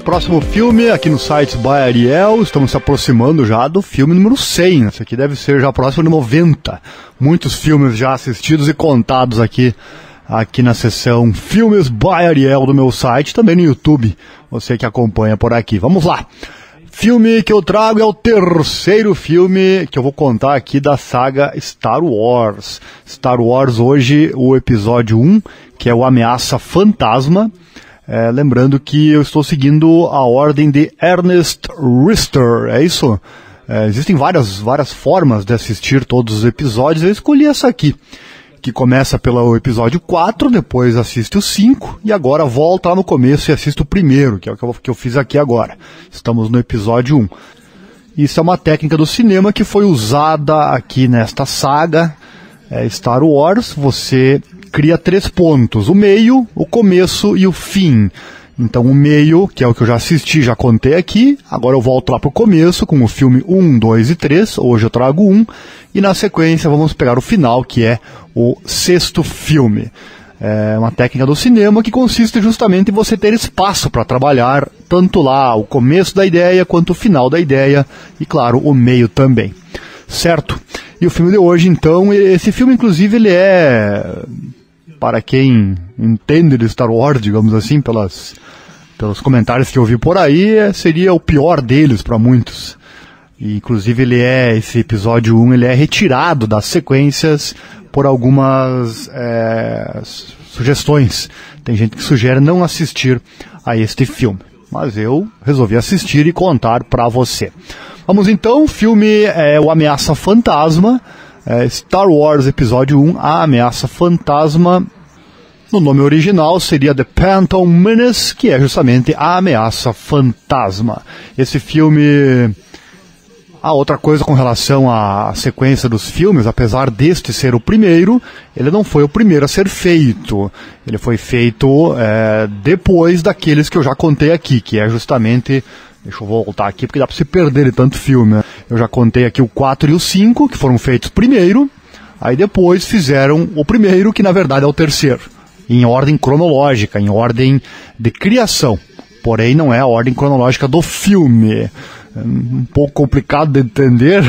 Próximo filme aqui no site by Ariel, estamos se aproximando já do filme número 100, esse aqui deve ser já próximo de 90, muitos filmes já assistidos e contados aqui na seção Filmes by Ariel do meu site, também no YouTube, você que acompanha por aqui. Vamos lá! Filme que eu trago é o terceiro filme que eu vou contar aqui da saga Star Wars. Star Wars hoje, o episódio 1, que é o Ameaça Fantasma. Lembrando que eu estou seguindo a ordem de Ernest Rister, é isso? Existem várias formas de assistir todos os episódios, eu escolhi essa aqui, que começa pelo episódio 4, depois assiste o 5, e agora volta lá no começo e assiste o primeiro, que é o que eu fiz aqui agora. Estamos no episódio 1. Isso é uma técnica do cinema que foi usada aqui nesta saga Star Wars. Você cria 3 pontos, o meio, o começo e o fim. Então o meio, que é o que eu já assisti, já contei aqui, agora eu volto lá pro começo com o filme 1, 2 e 3, hoje eu trago 1, e na sequência vamos pegar o final, que é o 6º filme. É uma técnica do cinema que consiste justamente em você ter espaço para trabalhar, tanto lá o começo da ideia, quanto o final da ideia, e claro, o meio também. Certo? E o filme de hoje, então, esse filme inclusive ele é, para quem entende de Star Wars, digamos assim, pelos comentários que eu vi por aí, seria o pior deles para muitos. E, inclusive esse episódio 1 ele é retirado das sequências por algumas sugestões. Tem gente que sugere não assistir a este filme, mas eu resolvi assistir e contar para você. Vamos então, o filme é o Ameaça Fantasma, Star Wars Episódio 1, A Ameaça Fantasma. No nome original seria The Phantom Menace, que é justamente a Ameaça Fantasma. Esse filme... outra coisa com relação à sequência dos filmes, apesar deste ser o primeiro, ele não foi o primeiro a ser feito. Ele foi feito depois daqueles que eu já contei aqui, que é justamente... Deixa eu voltar aqui, porque dá para se perder de tanto filme, né? Eu já contei aqui o 4 e o 5, que foram feitos primeiro, aí depois fizeram o primeiro, que na verdade é o terceiro. Em ordem cronológica, em ordem de criação. Porém, não é a ordem cronológica do filme. Um pouco complicado de entender,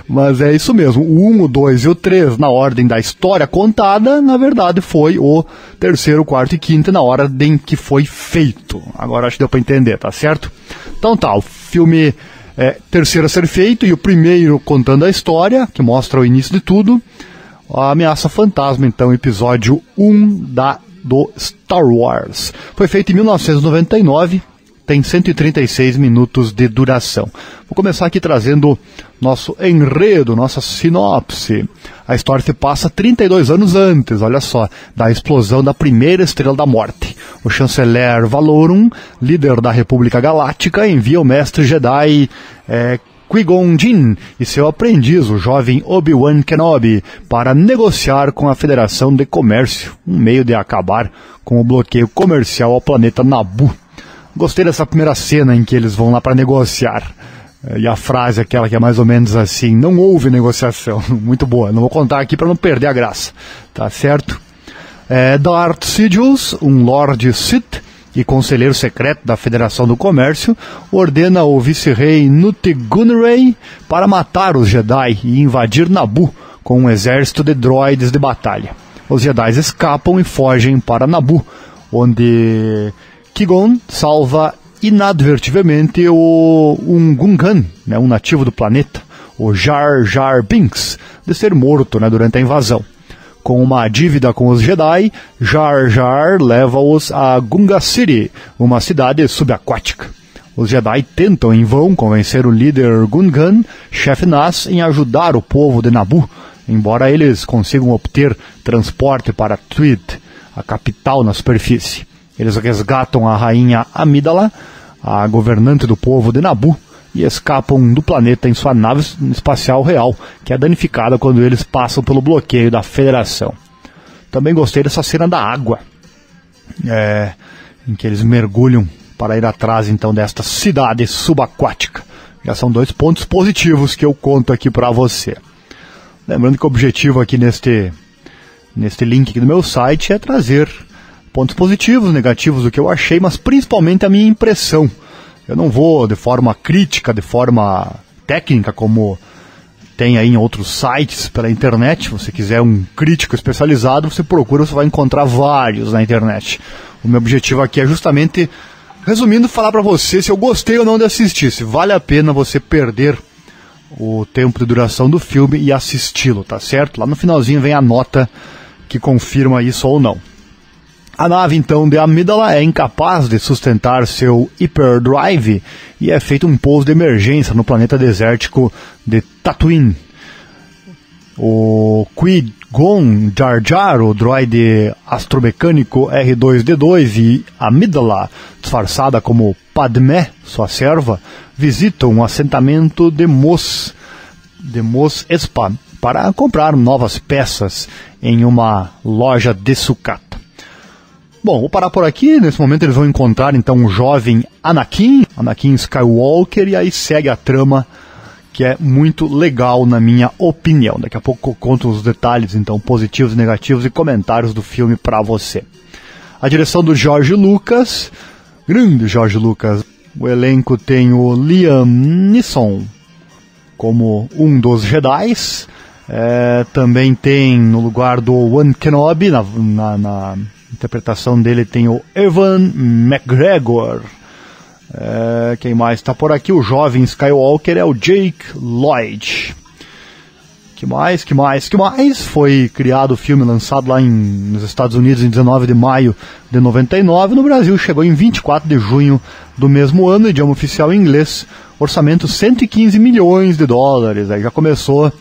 mas é isso mesmo. O 1, o 2 e o 3, na ordem da história contada, na verdade foi o terceiro, o quarto e quinto na ordem que foi feito. Agora acho que deu para entender, tá certo? Então tá, o filme terceiro a ser feito e o primeiro contando a história, que mostra o início de tudo. A Ameaça Fantasma, então, episódio 1 do Star Wars. Foi feito em 1999, tem 136 minutos de duração. Vou começar aqui trazendo nosso enredo, nossa sinopse. A história se passa 32 anos antes, olha só, da explosão da primeira Estrela da Morte. O chanceler Valorum, líder da República Galáctica, envia o mestre Jedi Qui-Gon Jinn e seu aprendiz, o jovem Obi-Wan Kenobi, para negociar com a Federação de Comércio, um meio de acabar com o bloqueio comercial ao planeta Naboo. Gostei dessa primeira cena em que eles vão lá para negociar. E a frase aquela que é mais ou menos assim, não houve negociação. Muito boa, não vou contar aqui para não perder a graça. Tá certo? Darth Sidious, um Lord Sith e conselheiro secreto da Federação do Comércio, ordena o vice-rei Nute Gunray para matar os Jedi e invadir Naboo com um exército de droides de batalha. Os Jedi escapam e fogem para Naboo, onde Qui-Gon salva inadvertivelmente um Gungan, um nativo do planeta, o Jar Jar Binks, de ser morto durante a invasão. Com uma dívida com os Jedi, Jar Jar leva-os a Gunga City, uma cidade subaquática. Os Jedi tentam em vão convencer o líder Gungan, Chef Nas, em ajudar o povo de Naboo, embora eles consigam obter transporte para Tweed, a capital na superfície. Eles resgatam a rainha Amidala, a governante do povo de Naboo, e escapam do planeta em sua nave espacial real, que é danificada quando eles passam pelo bloqueio da Federação. Também gostei dessa cena da água, em que eles mergulham para ir atrás então desta cidade subaquática. Já são 2 pontos positivos que eu conto aqui para você. Lembrando que o objetivo aqui neste link aqui do meu site é trazer pontos positivos, negativos do que eu achei, mas principalmente a minha impressão. Eu não vou de forma crítica, de forma técnica, como tem aí em outros sites pela internet. Se você quiser um crítico especializado, você procura, você vai encontrar vários na internet. O meu objetivo aqui é justamente, resumindo, falar para você se eu gostei ou não de assistir, se vale a pena você perder o tempo de duração do filme e assisti-lo, tá certo? Lá no finalzinho vem a nota que confirma isso ou não. A nave, então, de Amidala é incapaz de sustentar seu hyperdrive e é feito um pouso de emergência no planeta desértico de Tatooine. O Qui-Gon Jar Jar, o droide astromecânico R2-D2, e Amidala, disfarçada como Padmé, sua serva, visitam um assentamento de Mos Espa para comprar novas peças em uma loja de sucata. Bom, vou parar por aqui. Nesse momento eles vão encontrar então um jovem Anakin Skywalker, e aí segue a trama, que é muito legal na minha opinião. Daqui a pouco eu conto os detalhes, então, positivos, negativos e comentários do filme para você. A direção do George Lucas, grande George Lucas. O elenco tem o Liam Neeson como um dos Jedis. Também tem, no lugar do Obi-Wan Kenobi, na interpretação dele, tem o Ewan McGregor. Quem mais está por aqui? O jovem Skywalker é o Jake Lloyd. Que mais? Foi criado o filme, lançado lá nos Estados Unidos em 19 de maio de 99. No Brasil chegou em 24 de junho do mesmo ano, idioma oficial em inglês. Orçamento $115 milhões. Aí já começaram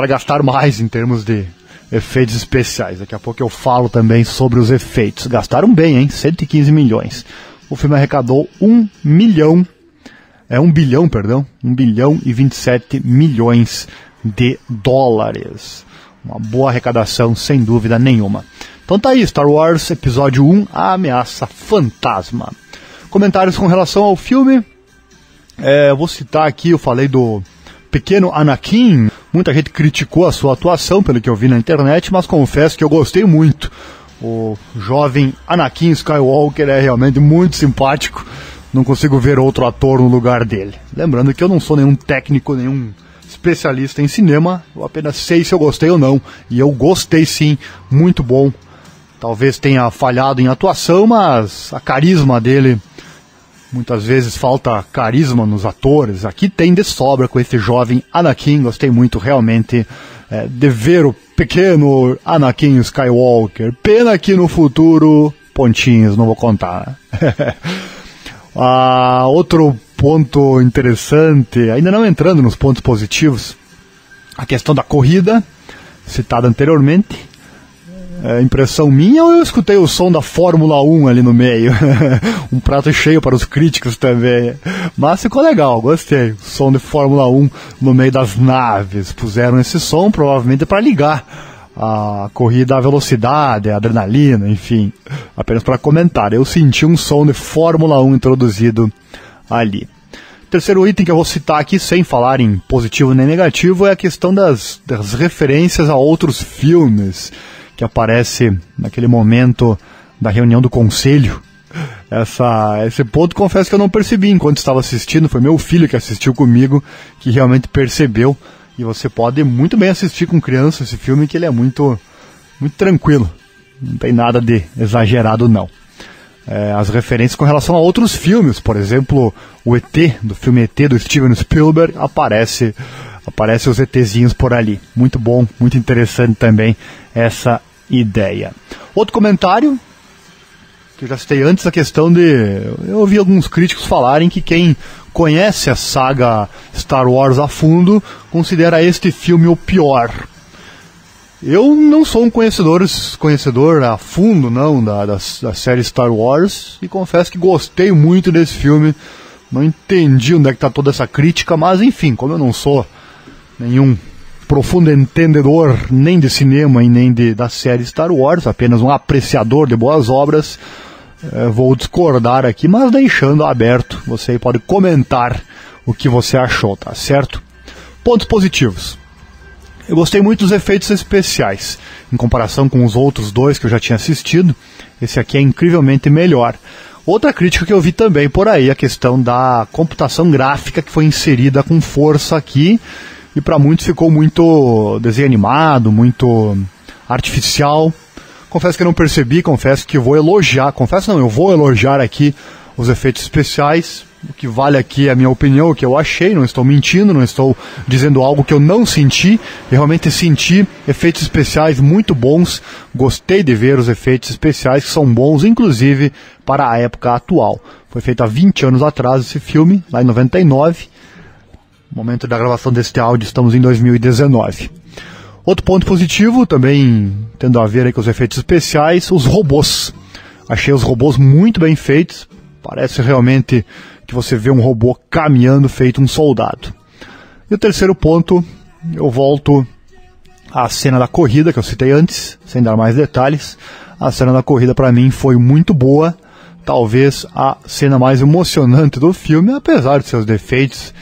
a gastar mais em termos de efeitos especiais. Daqui a pouco eu falo também sobre os efeitos. Gastaram bem, hein? 115 milhões. O filme arrecadou 1 bilhão e 27 milhões de dólares. Uma boa arrecadação, sem dúvida nenhuma. Então tá aí, Star Wars Episódio 1, A Ameaça Fantasma. Comentários com relação ao filme. Vou citar aqui, eu falei do pequeno Anakin. Muita gente criticou a sua atuação, pelo que eu vi na internet, mas confesso que eu gostei muito. O jovem Anakin Skywalker é realmente muito simpático. Não consigo ver outro ator no lugar dele. Lembrando que eu não sou nenhum técnico, nenhum especialista em cinema. Eu apenas sei se eu gostei ou não. E eu gostei sim, muito bom. Talvez tenha falhado em atuação, mas a carisma dele... Muitas vezes falta carisma nos atores. Aqui tem de sobra com esse jovem Anakin. Gostei muito realmente de ver o pequeno Anakin Skywalker. Pena que no futuro, pontinhos, não vou contar. Outro ponto interessante, ainda não entrando nos pontos positivos, a questão da corrida, citada anteriormente. Impressão minha, ou eu escutei o som da Fórmula 1 ali no meio? Um prato cheio para os críticos também. Mas ficou legal, gostei. O som de Fórmula 1 no meio das naves. Puseram esse som provavelmente para ligar a corrida à velocidade, à adrenalina, enfim. Apenas para comentar. Eu senti um som de Fórmula 1 introduzido ali. Terceiro item que eu vou citar aqui, sem falar em positivo nem negativo, é a questão das referências a outros filmes que aparece naquele momento da reunião do conselho. Esse ponto, confesso que eu não percebi enquanto estava assistindo. Foi meu filho que assistiu comigo, que realmente percebeu. E você pode muito bem assistir com criança esse filme, que ele é muito, muito tranquilo. Não tem nada de exagerado, não. As referências com relação a outros filmes, por exemplo, o ET, do filme ET do Steven Spielberg, aparece os ETzinhos por ali. Muito bom, muito interessante também essa ideia. Outro comentário, que eu já citei antes, a questão de... Eu ouvi alguns críticos falarem que quem conhece a saga Star Wars a fundo considera este filme o pior. Eu não sou um conhecedor a fundo, não, da série Star Wars, e confesso que gostei muito desse filme. Não entendi onde é que está toda essa crítica, mas enfim, como eu não sou nenhum profundo entendedor nem de cinema e nem da série Star Wars, apenas um apreciador de boas obras, vou discordar aqui, mas deixando aberto. Você pode comentar o que você achou, tá certo? Pontos positivos. Eu gostei muito dos efeitos especiais. Em comparação com os outros dois que eu já tinha assistido, esse aqui é incrivelmente melhor. Outra crítica que eu vi também por aí, a questão da computação gráfica que foi inserida com força aqui, e para muitos ficou muito desenho animado, muito artificial. Confesso que eu não percebi, confesso que eu vou elogiar aqui os efeitos especiais. O que vale aqui é a minha opinião, o que eu achei, não estou mentindo, não estou dizendo algo que eu não senti. Eu realmente senti efeitos especiais muito bons, gostei de ver os efeitos especiais que são bons, inclusive para a época atual. Foi feito há 20 anos atrás esse filme, lá em 99. No momento da gravação deste áudio estamos em 2019. Outro ponto positivo, também tendo a ver aí com os efeitos especiais, os robôs. Achei os robôs muito bem feitos, parece realmente que você vê um robô caminhando feito um soldado. E o terceiro ponto, eu volto à cena da corrida que eu citei antes, sem dar mais detalhes. A cena da corrida para mim foi muito boa, talvez a cena mais emocionante do filme, apesar de seus defeitos,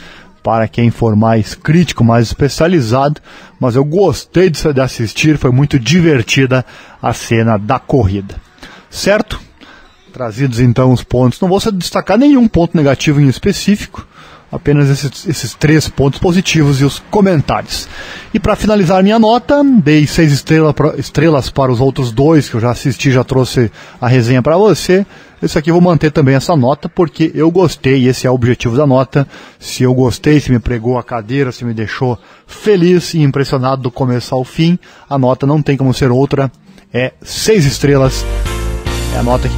para quem for mais crítico, mais especializado, mas eu gostei de assistir, foi muito divertida a cena da corrida. Certo? Trazidos então os pontos, não vou destacar nenhum ponto negativo em específico, apenas esses 3 pontos positivos e os comentários. E para finalizar minha nota, dei 6 estrelas para os outros 2 que eu já assisti, já trouxe a resenha para você. Esse aqui eu vou manter também essa nota, porque eu gostei, e esse é o objetivo da nota. Se eu gostei, se me pregou a cadeira, se me deixou feliz e impressionado do começo ao fim, a nota não tem como ser outra, é 6 estrelas. É a nota que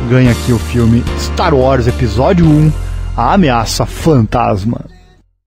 ganha aqui o filme Star Wars Episódio 1, A Ameaça Fantasma.